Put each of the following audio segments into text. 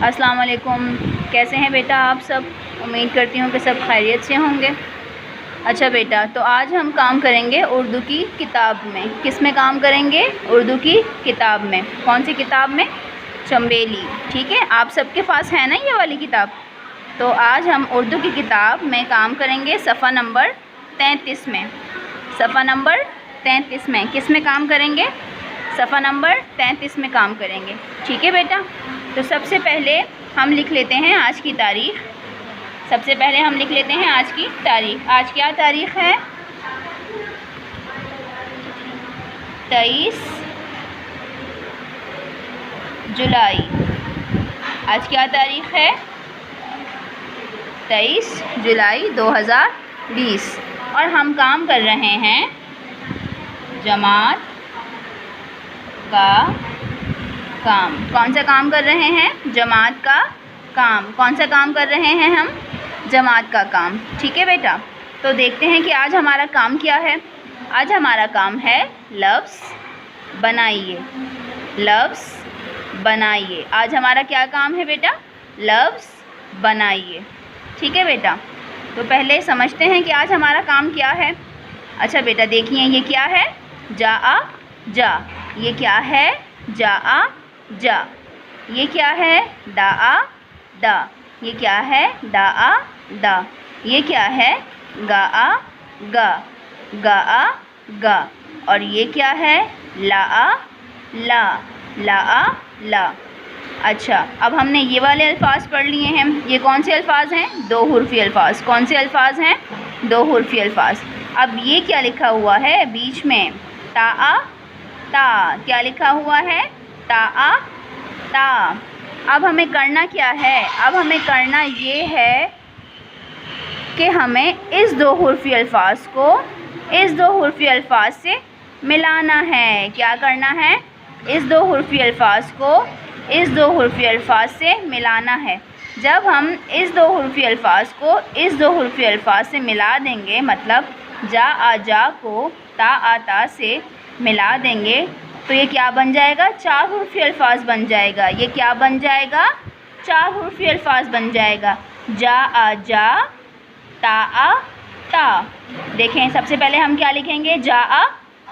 अस्सलाम वालेकुम। कैसे हैं बेटा आप सब? उम्मीद करती हूँ कि सब खैरियत से होंगे। अच्छा बेटा, तो आज हम काम करेंगे उर्दू की किताब में। किस में काम करेंगे? उर्दू की किताब में। कौन सी किताब में? चंबेली। ठीक है, आप सबके पास है ना ये वाली किताब? तो आज हम उर्दू की किताब में काम करेंगे सफ़ा नंबर 33 में। सफ़ा नंबर 33 में किस में काम करेंगे? सफ़ा नंबर 33 में काम करेंगे। ठीक है बेटा, तो सबसे पहले हम लिख लेते हैं आज की तारीख़। सबसे पहले हम लिख लेते हैं आज की तारीख़। आज क्या तारीख़ है? 23 जुलाई। आज क्या तारीख़ है? 23 जुलाई 2020। और हम काम कर रहे हैं जमात का काम। कौन सा काम कर रहे हैं? जमात का काम। कौन सा काम कर रहे हैं हम? जमात का काम। ठीक है बेटा, तो देखते हैं कि आज हमारा काम क्या है। आज हमारा काम है लफ्ज़ बनाइए। लफ्ज़ बनाइए। आज हमारा क्या काम है बेटा? लफ्ज़ बनाइए। ठीक है बेटा, तो पहले समझते हैं कि आज हमारा काम क्या है। अच्छा बेटा देखिए, ये क्या है? जा आ जा। ये क्या है? जा आ जा। ये क्या है? दा आ दा। ये क्या है? दा आ दा। ये क्या है? गा आ गा। गा आ गा। और ये क्या है? ला आ ला। ला आ ला। अच्छा, अब हमने ये वाले अल्फाज पढ़ लिए हैं। ये कौन से अल्फाज हैं? दो हुर्फ़ी अल्फाज। कौन से अल्फाज हैं? दो हुर्फ़ी अल्फाज। अब ये क्या लिखा हुआ है बीच में? ता आ ता। क्या लिखा हुआ है? ता आ ता। अब हमें करना क्या है? अब हमें करना ये है कि हमें इस दो हुर्फ़ी अल्फाज को इस दो हुर्फ़ी अल्फाज से मिलाना है। क्या करना है? इस दो हुर्फ़ी अल्फाज को इस दो हुर्फ़ी अल्फाज से मिलाना है। जब हम इस दो हुर्फ़ी अल्फाज को इस दो हुर्फ़ी अल्फाज से मिला देंगे, मतलब जा आ जा को ता आ ता से मिला देंगे, तो ये क्या बन जाएगा? चार हुर्फ़ी अल्फाज बन जाएगा। ये क्या बन जाएगा? चार हुर्फ़ी अल्फाज बन जाएगा। जा आ जा, ता आ ता। देखें, सबसे पहले हम क्या लिखेंगे? जा आ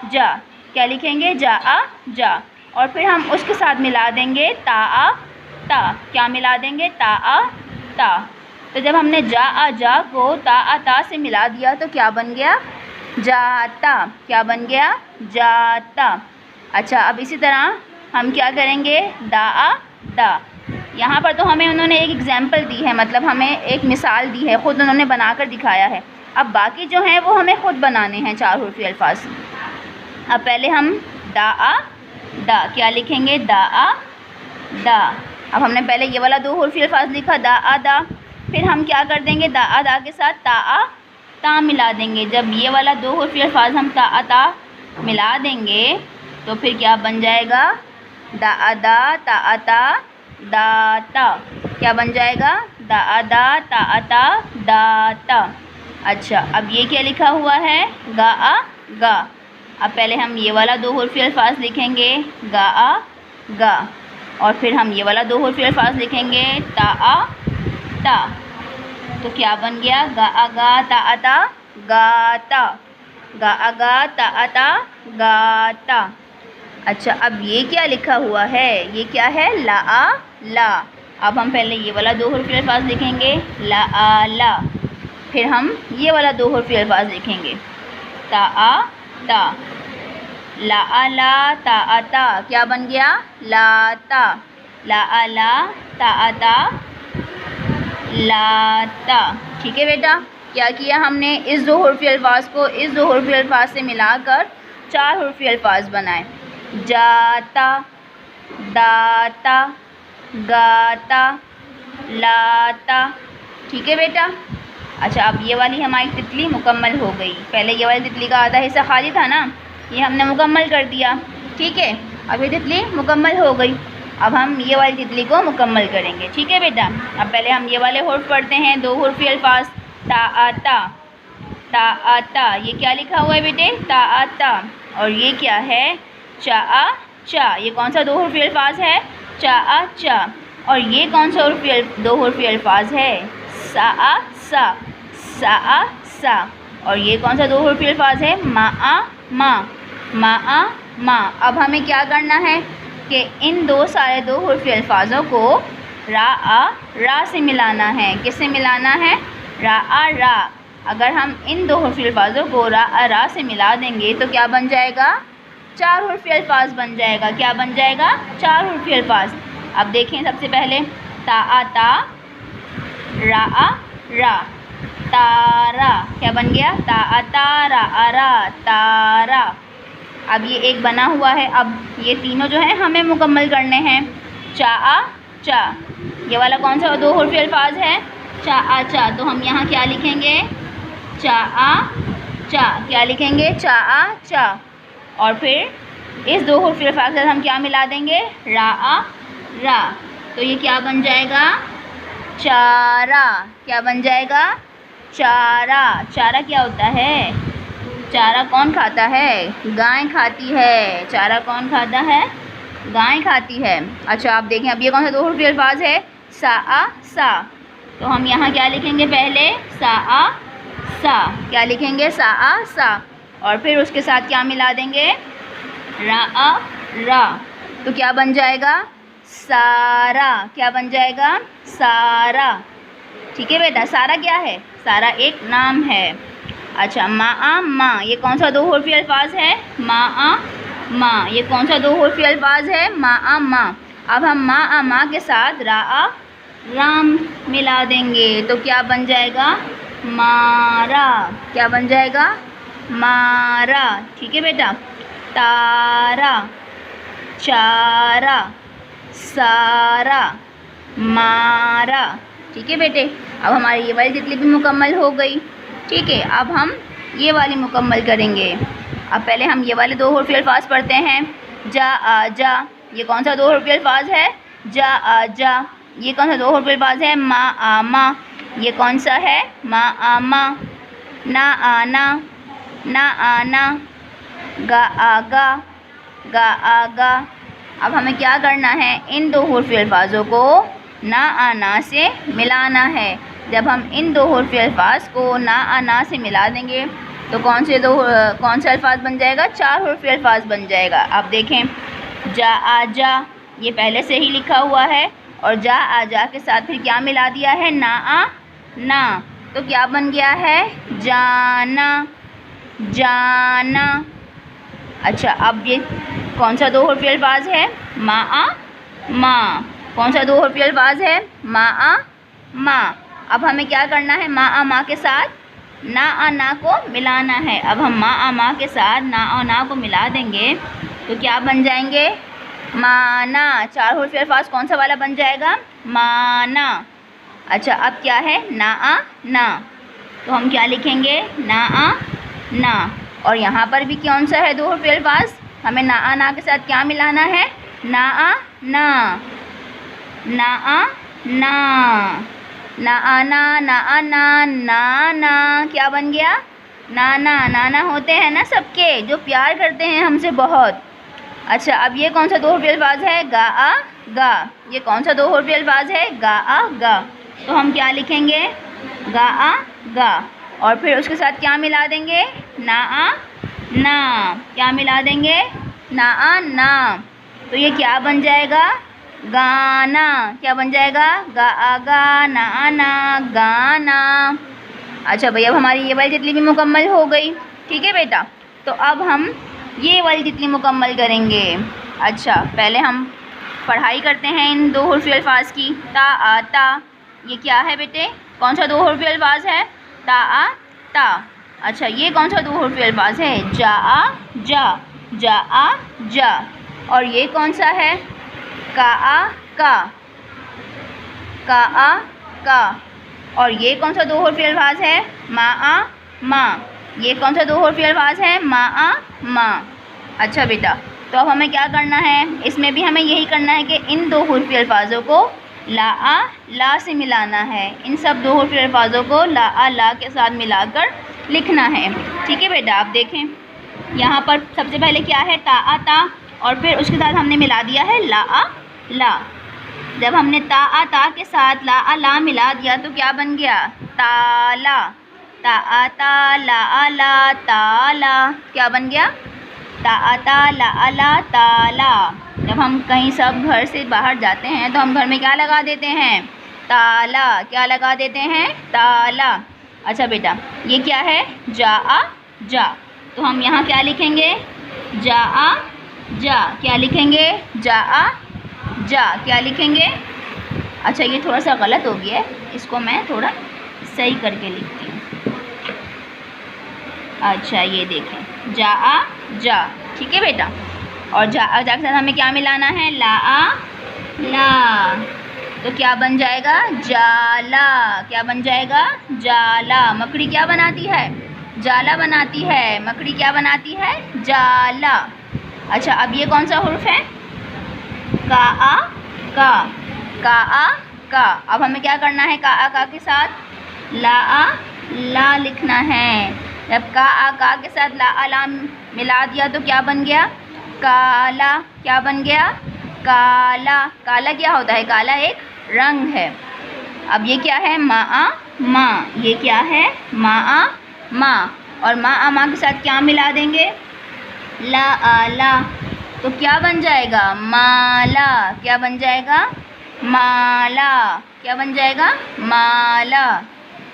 जा। क्या लिखेंगे? जा आ जा। और फिर हम उसके साथ मिला देंगे ता आ ता। क्या मिला देंगे? ता आ ता। तो जब हमने जा आ जा को ता आ ता से मिला दिया तो क्या बन गया? जाता। क्या बन गया? जाता। अच्छा, अब इसी तरह हम क्या करेंगे? दा आ दा। यहाँ पर तो हमें उन्होंने एक एग्ज़ाम्पल दी है, मतलब हमें एक मिसाल दी है, ख़ुद उन्होंने बनाकर दिखाया है। अब बाकी जो हैं वो हमें ख़ुद बनाने हैं चार हुर्फ़ी अल्फाज। अब पहले हम दा आ दा। क्या लिखेंगे? दा आ दा। अब हमने पहले ये वाला दो हुर्फ़ी अल्फाज लिखा, दा आ दा। फिर हम क्या कर देंगे? दा आ दा के साथ ता आ ता मिला देंगे। जब ये वाला दो हुर्फ़ी अल्फाज हम ता आ ता मिला देंगे तो फिर क्या बन जाएगा? दा आ दा ता आ ता दाता। क्या बन जाएगा? दा आ दा ता आ ता दाता। अच्छा, अब ये क्या लिखा हुआ है? गा आ गा। अब पहले हम ये वाला दो हुर्फ़ी अल्फाज लिखेंगे, गा आ गा। और फिर हम ये वाला दो हुर्फ़ी अल्फाज लिखेंगे, ता आ ता। तो क्या बन गया? गा आ गा ता आ ता गाता। गा आ गा ता आ ता गाता। अच्छा, अब ये क्या लिखा हुआ है? ये क्या है? ला आ ला। अब हम पहले ये वाला दो हुर्फ़ी अल्फाज लिखेंगे, ला आ ला। फिर हम ये वाला दो हुर्फ़ी अल्फाज लिखेंगे, ता आ ता। ला आ ला ता आ ता। क्या बन गया? लाता। ला आ ला ता आ ता लाता। ठीक है बेटा, क्या किया हमने? इस दो हुर्फ़ी अल्फाज को इस दो हुर्फ़ी अल्फाज से मिलाकर चार हुर्फ़ी अल्फाज बनाए। जाता, दाता, गाता, लाता। ठीक है बेटा। अच्छा, अब ये वाली हमारी तितली मुकम्मल हो गई। पहले ये वाली तितली का आधा हिस्सा खाली था ना, ये हमने मुकम्मल कर दिया। ठीक है, अब ये तितली मुकम्मल हो गई। अब हम ये वाली तितली को मुकम्मल करेंगे। ठीक है बेटा, अब पहले हम ये वाले हुर्फ़ पढ़ते हैं, दो हुर्फ़ी अल्फाज, ता आ ता। ता आ ता। ये क्या लिखा हुआ है बेटे? ता आ ता। और ये क्या है? चा आ चा। ये कौन सा दो हुर्फ़ी अल्फाज है? चा आ चा। और ये कौन सा दो हुर्फी अल्फाज है? सा आ सा, सा आ सा। और ये कौन सा दो हुर्फी अल्फाज है? मा आ मा, मा आ मा। अब हमें क्या करना है कि इन सारे दो हुर्फी अल्फाजों को रा आ रा से मिलाना है। किससे मिलाना है? रा आ रा। अगर हम इन दो हुर्फी अल्फाजों को रा आ रा से मिला देंगे तो क्या बन जाएगा? 4 हुर्फी अल्फाज बन जाएगा। क्या बन जाएगा? 4 हुर्फी अल्फाज। अब देखें, सबसे पहले ता आ ता, रा आ रा, तारा। क्या बन गया? ता आ ता, रा आ रा, तारा। अब ये एक बना हुआ है। अब ये तीनों जो हैं हमें मुकम्मल करने हैं। चा आ चा, ये वाला कौन सा दो हुर्फी अल्फाज है? चा आ चा। तो हम यहाँ क्या लिखेंगे? चा आ चा। क्या लिखेंगे? चा आ चा। और फिर इस दो हुर्फी अल्फाज से हम क्या मिला देंगे? रा आ रा। तो ये क्या बन जाएगा? चारा। क्या बन जाएगा? चारा। चारा क्या होता है? चारा कौन खाता है? गाय खाती है। चारा कौन खाता है? गाय खाती है। अच्छा, आप देखें, अब ये कौन सा दो हुर्फी अल्फाज है? सा आ सा। तो हम यहाँ क्या लिखेंगे? पहले सा आ सा। क्या लिखेंगे? सा आ सा। और फिर उसके साथ क्या मिला देंगे? रा आ रा। तो क्या बन जाएगा? सारा। क्या बन जाएगा? सारा। ठीक है बेटा। सारा क्या है? सारा एक नाम है। अच्छा, मा आ मा, ये कौन सा दो हुर्फी अल्फाज है? मा आ मा, ये कौन सा दो हुर्फी अल्फाज है? मा आ मा। अब हम मा आ मा के साथ रा आ राम मिला देंगे तो क्या बन जाएगा? मारा। क्या बन जाएगा? मारा। ठीक है बेटा। तारा, चारा, सारा, मारा। ठीक है बेटे। अब हमारी ये वाली जितनी भी मुकम्मल हो गई। ठीक है, अब हम ये वाली मुकम्मल करेंगे। अब पहले हम ये वाले दो हुर्फी अल्फाज पढ़ते हैं। जा आ जा, ये कौन सा दो हुर्फी अल्फाज है? जा आ जा। ये कौन सा दो हुर्फी अल्फाज है? मा आ मा, ये कौन सा है? मा आ मा। ना आना, ना आना, गा आगा, गा आगा। अब हमें क्या करना है? इन दो हुर्फी अल्फाजों को ना आना से मिलाना है। जब हम इन दो हुर्फी अल्फाज को ना आना से मिला देंगे तो कौन से अल्फाज बन जाएगा? 4 हुर्फी अल्फाज बन जाएगा। अब देखें, जा आ जा, ये पहले से ही लिखा हुआ है और जा आ जा के साथ फिर क्या मिला दिया है? ना आ ना। तो क्या बन गया है? जाना, जाना। अच्छा, अब ये कौन सा दो हुर्फी अल्फाज है? मा आ मा। कौन सा दो हुर्फी अल्फाज है? मा आ मा। अब हमें क्या करना है? मा आ मा के साथ ना आ ना को मिलाना है। अब हम मा आ मा के साथ ना आ ना को मिला देंगे तो क्या बन जाएंगे? माना। 4 हुर्फी अल्फाज कौन सा वाला बन जाएगा? माना। अच्छा, अब क्या है? ना आ ना। तो हम क्या लिखेंगे? ना आ ना। और यहाँ पर भी कौन सा है दो हुर्फी अल्फाज? हमें ना आ ना के साथ क्या मिलाना है? ना आ ना, ना आ ना, ना आना, ना आना, ना ना। क्या बन गया? नाना। नाना होते हैं ना सबके, जो प्यार करते हैं हमसे बहुत। अच्छा, अब ये कौन सा दो हुर्फी अल्फाज है? गा आ गा। ये कौन सा दो हुर्फी अल्फाज है? गा आ गा। तो हम क्या लिखेंगे? गा आ गा। और फिर उसके साथ क्या मिला देंगे? ना आ ना। क्या मिला देंगे? ना आ ना। तो ये क्या बन जाएगा? गाना। क्या बन जाएगा? गा आ गा, ना आ ना, गाना। अच्छा भैया, अब हमारी ये वाली जितनी भी मुकम्मल हो गई। ठीक है बेटा। तो अब हम ये वाली जितनी मुकम्मल करेंगे। अच्छा, पहले हम पढ़ाई करते हैं इन दो हुर्फी अल्फाज की। ता आ ता, ये क्या है बेटे? कौन सा दो हुर्फी अल्फाज है? ता आ ता। अच्छा, ये कौन सा दो हुर्फी अल्फाज है? जा आ जा, जा आ जा। और ये कौन सा है? का आ का, का आ का। और ये कौन सा दो हुर्फी अल्फाज है? मा आ मा। ये कौन सा दो हुर्फी अल्फाज है? मा आ मा। अच्छा बेटा, तो अब हमें क्या करना है? इसमें भी हमें यही करना है कि इन दो हुर्फी अल्फाजों को ला आ ला से मिलाना है। इन सब दो हुर्फी अल्फाजों को ला आ ला के साथ मिलाकर लिखना है। ठीक है बेटा। आप देखें, यहाँ पर सबसे पहले क्या है? ता आ ता। और फिर उसके साथ हमने मिला दिया है ला आ ला। जब हमने ता के साथ ला मिला दिया तो क्या बन गया? ताला। ता ला ताला, क्या बन गया? ता ला ताला। जब हम कहीं सब घर से बाहर जाते हैं तो हम घर में क्या लगा देते हैं? ताला। क्या लगा देते हैं? ताला। अच्छा बेटा, ये क्या है? जा। तो हम यहाँ क्या लिखेंगे? जा। क्या लिखेंगे? जा। क्या लिखेंगे? अच्छा, ये थोड़ा सा गलत हो गया है, इसको मैं थोड़ा सही करके लिखती हूँ। अच्छा, ये देखें, जा। ठीक है बेटा। और जा के साथ हमें क्या मिलाना है? ला। तो क्या बन जाएगा? जाला। क्या बन जाएगा? जाला। मकड़ी क्या बनाती है? जाला बनाती है। मकड़ी क्या बनाती है? जाला। अच्छा, अब ये कौन सा हुर्फ है? का। अब हमें क्या करना है? का के साथ ला लिखना है। जब का के साथ ला मिला दिया तो क्या बन गया? काला। क्या बन गया? काला। काला क्या होता है? काला एक रंग है। अब ये क्या है? माँ। ये क्या है? माँ। और माँ के साथ क्या मिला देंगे? ला। तो क्या बन जाएगा? माला। क्या बन जाएगा? माला। क्या बन जाएगा? माला।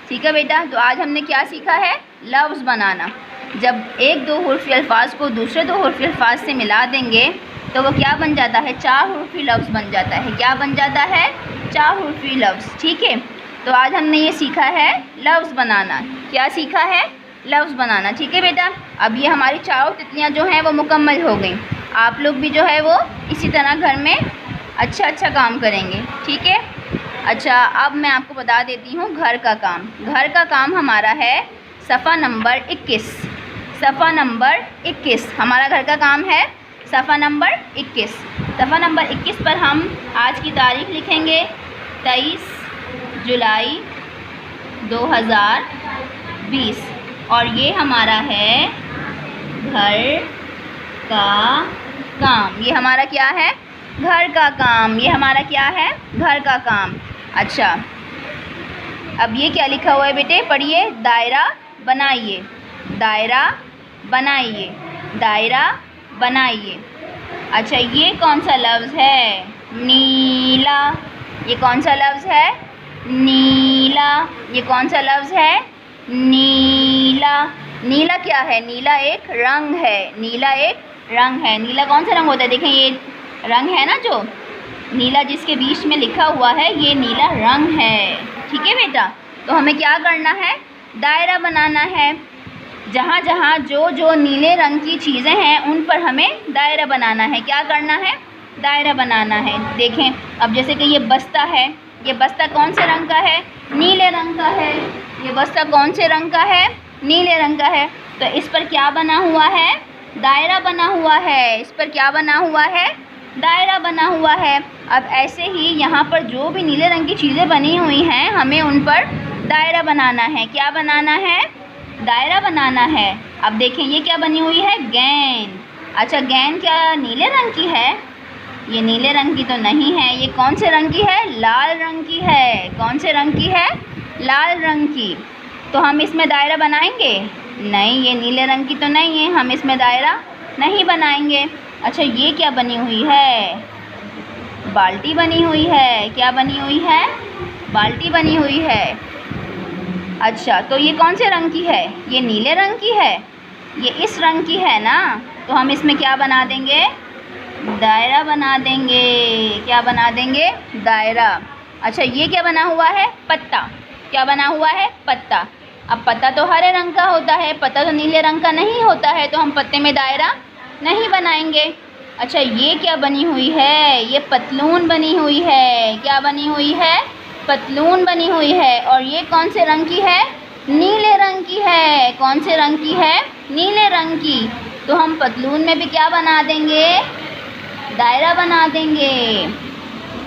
ठीक है बेटा। तो आज हमने क्या सीखा है? लफ्ज़ बनाना। जब एक दो हुर्फ़ी अल्फाज को दूसरे दो हुर्फ़ी अल्फाज से मिला देंगे तो वो क्या बन जाता है? 4 हुर्फ़ी लफ्ज़ बन जाता है। क्या बन जाता है? 4 हुर्फ़ी लफ्ज़। ठीक है। तो आज हमने ये सीखा है लफ्ज़ बनाना। क्या सीखा है? लफ्ज़ बनाना। ठीक है बेटा। अब ये हमारी चारों तितलियाँ जो हैं वो मुकम्मल हो गई। आप लोग भी जो है वो इसी तरह घर में अच्छा काम करेंगे। ठीक है। अच्छा, अब मैं आपको बता देती हूँ घर का काम। घर का काम हमारा है सफ़ा नंबर 21। सफ़ा नंबर 21 हमारा घर का काम है। सफ़ा नंबर 21। सफ़ा नंबर 21 पर हम आज की तारीख़ लिखेंगे 23 जुलाई 2020। और ये हमारा है घर का काम। ये हमारा क्या है? घर का काम। ये हमारा क्या है? घर का काम। अच्छा, अब ये क्या लिखा हुआ है बेटे? पढ़िए। दायरा बनाइए। दायरा बनाइए। दायरा बनाइए। अच्छा, ये कौन सा लफ्ज़ है? नीला। ये कौन सा लफ्ज़ है? नीला। ये कौन सा लफ्ज़ है? नीला। नीला क्या है? नीला एक रंग है। नीला एक रंग है। नीला कौन सा रंग होता है? देखें, ये रंग है ना, जो नीला जिसके बीच में लिखा हुआ है, ये नीला रंग है। ठीक है बेटा। तो हमें क्या करना है? दायरा बनाना है। जहाँ जहाँ जो नीले रंग की चीज़ें हैं उन पर हमें दायरा बनाना है। क्या करना है? दायरा बनाना है। देखें, अब जैसे कि ये बस्ता है। ये बस्ता कौन से रंग का है? नीले रंग का है। ये बस्ता कौन से रंग का है? नीले रंग का है। तो इस पर क्या बना हुआ है? दायरा बना हुआ है। इस पर क्या बना हुआ है? दायरा बना हुआ है। अब ऐसे ही यहाँ पर जो भी नीले रंग की चीज़ें बनी हुई हैं, हमें उन पर दायरा बनाना है। क्या बनाना है? दायरा बनाना है। अब देखें, ये क्या बनी हुई है? गेंद। अच्छा, गेंद क्या नीले रंग की है? ये नीले रंग की तो नहीं है। ये कौन से रंग की है? लाल रंग की है। कौन से रंग की है? लाल रंग की। तो हम इसमें दायरा बनाएंगे? नहीं, ये नीले रंग की तो नहीं है, हम इसमें दायरा नहीं बनाएंगे। अच्छा, ये क्या बनी हुई है? बाल्टी बनी हुई है। क्या बनी हुई है? बाल्टी बनी हुई है। अच्छा, तो ये कौन से रंग की है? ये नीले रंग की है। ये इस रंग की है ना, तो हम इसमें क्या बना देंगे? दायरा बना देंगे। क्या बना देंगे? दायरा। अच्छा, ये क्या बना हुआ है? पत्ता। क्या बना हुआ है? पत्ता। अब पत्ता तो हरे रंग का होता है, पत्ता तो नीले रंग का नहीं होता है, तो हम पत्ते में दायरा नहीं बनाएंगे। अच्छा, ये क्या बनी हुई है? ये पतलून बनी हुई है। क्या बनी हुई है? पतलून बनी हुई है। और ये कौन से रंग की है? नीले रंग की है। कौन से रंग की है? नीले रंग की। तो हम पतलून में भी क्या बना देंगे? दायरा बना देंगे।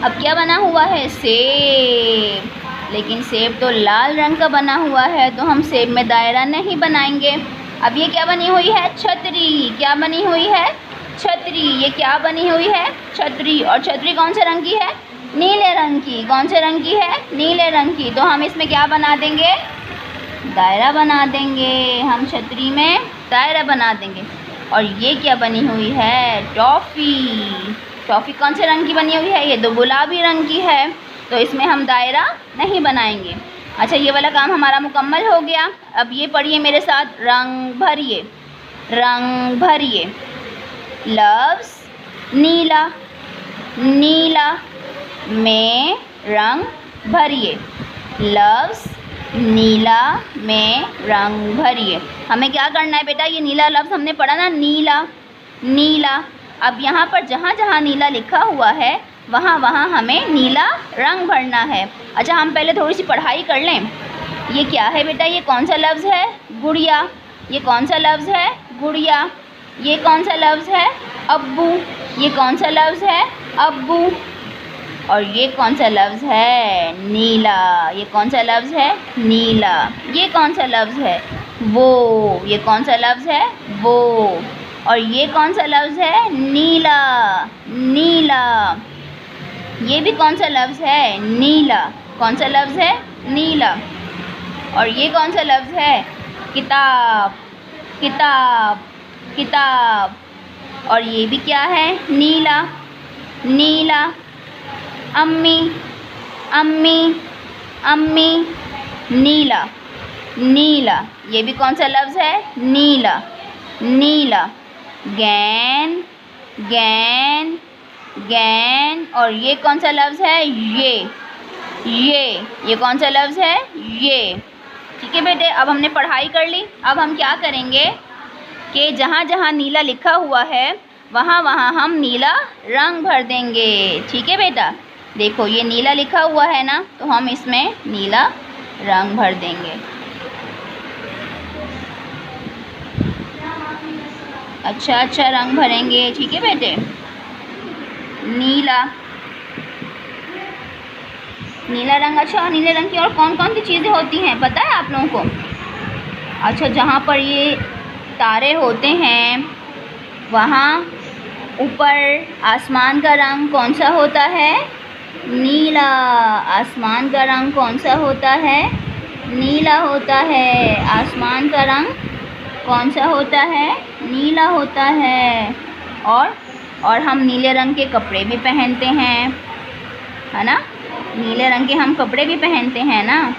अब क्या बना हुआ है? सेब। लेकिन सेब तो लाल रंग का बना हुआ है, तो हम सेब में दायरा नहीं बनाएंगे। अब ये क्या बनी हुई है? छतरी। क्या बनी हुई है? छतरी। ये क्या बनी हुई है? छतरी। और छतरी कौन से रंग की है? नीले रंग की। कौन से रंग की है? नीले रंग की। तो हम इसमें क्या बना देंगे? दायरा बना देंगे। हम छतरी में दायरा बना देंगे। और ये क्या बनी हुई है? टॉफ़ी। टॉफ़ी कौन से रंग की बनी हुई है? ये तो गुलाबी रंग की है, तो इसमें हम दायरा नहीं बनाएंगे। अच्छा, ये वाला काम हमारा मुकम्मल हो गया। अब ये पढ़िए मेरे साथ, रंग भरिए। रंग भरिए। लफ्ज़ नीला। नीला में रंग भरिए। लफ्ज़ नीला में रंग भरिए। हमें क्या करना है बेटा? ये नीला लफ्ज़ हमने पढ़ा ना, नीला। नीला। अब यहाँ पर जहाँ जहाँ नीला लिखा हुआ है वहाँ वहाँ हमें नीला रंग भरना है। अच्छा, हम पहले थोड़ी सी पढ़ाई कर लें। ये क्या है बेटा? ये कौन सा लफ्ज़ है? गुड़िया। ये कौन सा लफ्ज़ है? गुड़िया। ये कौन सा लफ्ज़ है? अब्बू। ये कौन सा लफ्ज़ है? अब्बू। और ये कौन सा लफ्ज़ है? नीला। ये कौन सा लफ्ज़ है? नीला। ये कौन सा लफ्ज़ है? वो। ये कौन सा लफ्ज़ है? वो। और ये कौन सा लफ्ज़ है? नीला। नीला। ये भी कौन सा लफ्ज़ है? नीला। कौन सा लफ्ज़ है? नीला। और ये कौन सा लफ्ज़ है? किताब। किताब। किताब। और ये भी क्या है? नीला। नीला। अम्मी। अम्मी। अम्मी। नीला। नीला। ये भी कौन सा लफ्ज़ है? नीला। नीला। गेंद। गेंद। गेंद। और ये कौन सा लफ्ज़ है? ये कौन सा लफ्ज़ है? ये। ठीक है बेटे, अब हमने पढ़ाई कर ली। अब हम क्या करेंगे कि जहाँ जहाँ नीला लिखा हुआ है वहाँ वहाँ हम नीला रंग भर देंगे। ठीक है बेटा, देखो ये नीला लिखा हुआ है ना, तो हम इसमें नीला रंग भर देंगे। अच्छा रंग भरेंगे। ठीक है बेटे, नीला। नीला रंग। अच्छा, नीले रंग की और कौन कौन सी चीज़ें होती हैं पता है आप लोगों को? अच्छा, जहाँ पर ये तारे होते हैं वहाँ ऊपर आसमान का रंग कौन सा होता है? नीला। आसमान का रंग कौन सा होता है? नीला होता है। आसमान का रंग कौन सा होता है? नीला होता है। और हम नीले रंग के कपड़े भी पहनते हैं, है ना? नीले रंग के हम कपड़े भी पहनते हैं ना।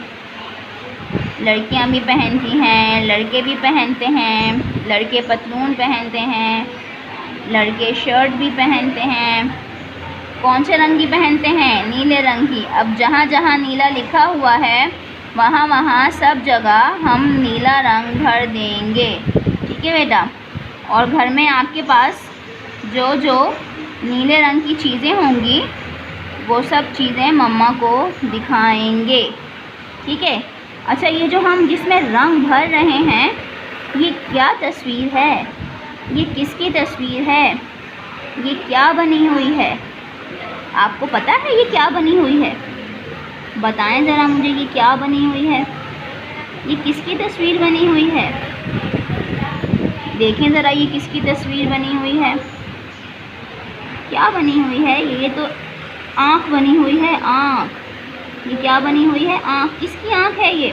लड़कियां भी पहनती हैं, लड़के भी पहनते हैं। लड़के पतलून पहनते हैं, लड़के शर्ट भी पहनते हैं। कौन से रंग की पहनते हैं? नीले रंग की। अब जहाँ जहाँ नीला लिखा हुआ है वहाँ वहाँ सब जगह हम नीला रंग भर देंगे। ठीक है बेटा, और घर में आपके पास जो जो नीले रंग की चीज़ें होंगी वो सब चीज़ें मम्मा को दिखाएंगे। ठीक है। अच्छा, ये जो हम जिसमें रंग भर रहे हैं ये क्या तस्वीर है? ये किसकी तस्वीर है? ये क्या बनी हुई है? आपको पता है ये क्या बनी हुई है? बताएं ज़रा मुझे, ये क्या बनी हुई है? ये किसकी तस्वीर बनी हुई है? देखें ज़रा, ये किसकी तस्वीर बनी हुई है? क्या बनी हुई है? ये तो आँख बनी हुई है, आँख। ये क्या बनी हुई है? आँख। किसकी आँख है ये?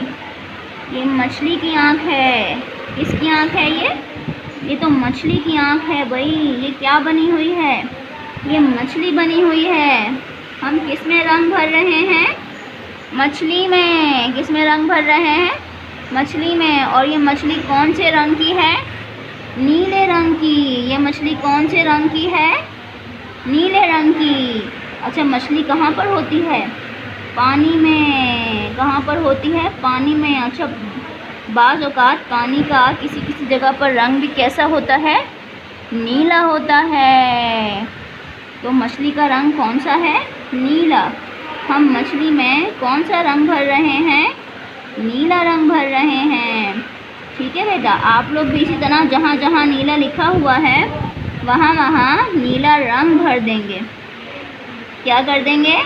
ये मछली की आँख है। किसकी आँख है ये? ये तो मछली की आँख है भाई। ये क्या बनी हुई है? ये मछली बनी हुई है। हम किस में रंग भर रहे हैं? मछली में। किस में रंग भर रहे हैं? मछली में। और ये मछली कौन से रंग की है? नीले रंग की। ये मछली कौन से रंग की है? नीले रंग की। अच्छा, मछली कहाँ पर होती है? पानी में। कहाँ पर होती है? पानी में। अच्छा, बाज़ औक़ात पानी का किसी किसी जगह पर रंग भी कैसा होता है? नीला होता है। तो मछली का रंग कौन सा है? नीला। हम मछली में कौन सा रंग भर रहे हैं? नीला रंग भर रहे हैं। ठीक है बेटा, आप लोग भी इसी तरह जहाँ जहाँ नीला लिखा हुआ है वहाँ वहाँ नीला रंग भर देंगे। क्या कर देंगे?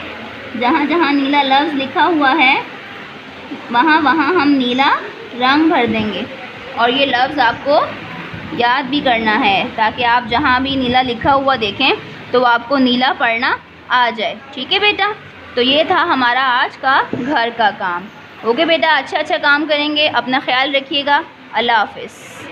जहाँ जहाँ नीला लफ्ज़ लिखा हुआ है वहाँ वहाँ हम नीला रंग भर देंगे। और ये लफ्ज़ आपको याद भी करना है ताकि आप जहाँ भी नीला लिखा हुआ देखें तो आपको नीला पढ़ना आ जाए। ठीक है बेटा, तो ये था हमारा आज का घर का काम। ओके बेटा, अच्छा काम करेंगे, अपना ख्याल रखिएगा। अल्लाह हाफ़िज़।